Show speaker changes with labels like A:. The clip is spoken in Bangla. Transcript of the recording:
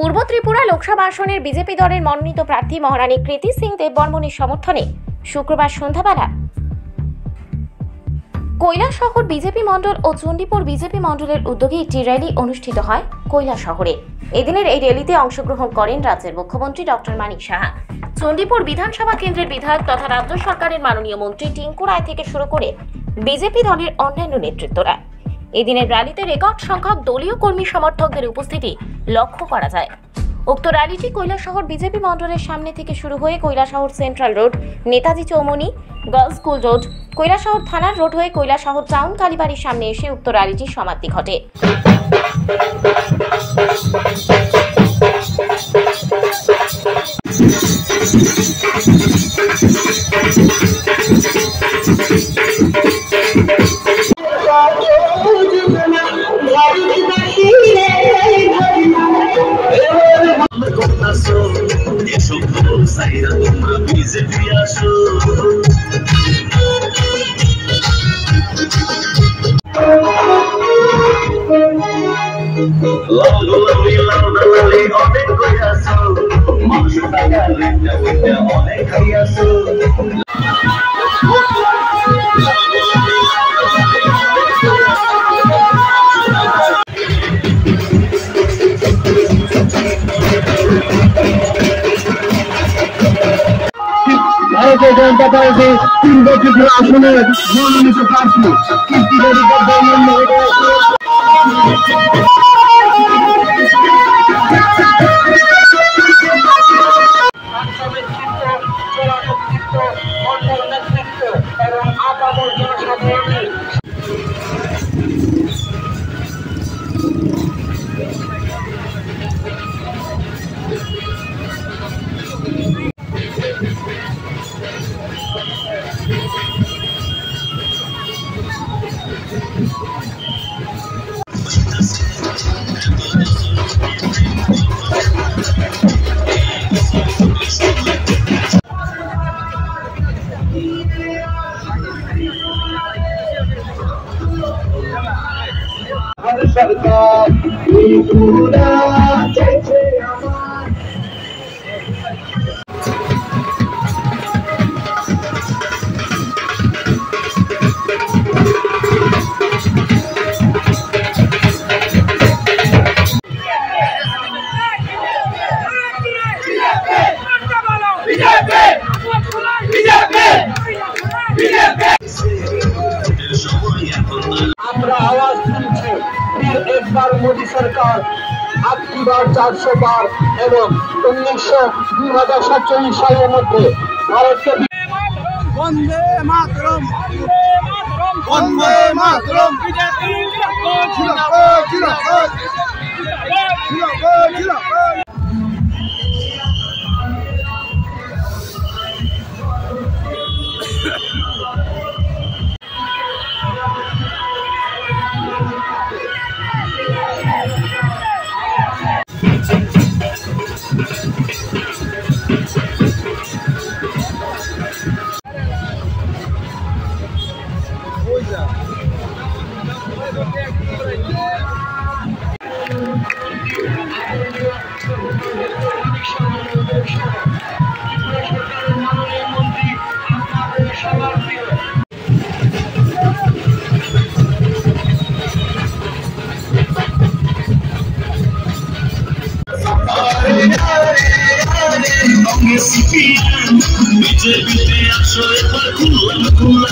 A: পূর্ব ত্রিপুরা লোকসভা আসনের বিজেপি দলের মনোনীত প্রার্থী মহারানী কৃতি সিং দেববর্মনের সমর্থনে শুক্রবার সন্ধ্যাবেলা কৈলাসহর বিজেপি মণ্ডল ও চণ্ডীপুর বিজেপি মণ্ডলের উদ্যোগে একটি র্যালি অনুষ্ঠিত হয় কৈলাসহরে। এদিনের এই র্যালিতে অংশগ্রহণ করেন রাজ্যের মুখ্যমন্ত্রী ডক্টর মানিক সাহা, চণ্ডীপুর বিধানসভা কেন্দ্রের বিধায়ক তথা রাজ্য সরকারের মাননীয় মন্ত্রী টিঙ্কু রায় থেকে শুরু করে বিজেপি দলের অন্যান্য নেতৃত্বরা। এদিনের র্যালিতে রেকর্ড সংখ্যক দলীয় কর্মী সমর্থকদের উপস্থিতি লক্ষ্য করা যায়। উক্ত র্যালিটি কৈলাসহর বিজেপি মণ্ডলের সামনে থেকে শুরু হয়ে Kailashahar central road, Netaji Chaumoni, girls school road, Kailashahar থানার রোড হয়ে কৈলাসহর টাউন কালীবাড়ির সামনে এসে উক্ত র্যালিটির সমাপ্তি ঘটে।
B: ভারতীয় জনতা পার্টি পূর্ব আসনের মনোনীত প্রার্থী কৃতি দেববর্মন এবং আপামর জনসাধারণের সরকার ত্রিপুরা চাইছে আমার। আমরা আওয়াজ তুলছি, ফির একবার মোদী সরকার, আটটি বার 400 বার এবং 2047 সালের মধ্যে ভারতকে বন্দে মাতরম, বন্দে মাতরম, বিজেপিতে আসলে খুল্লা খুল্লা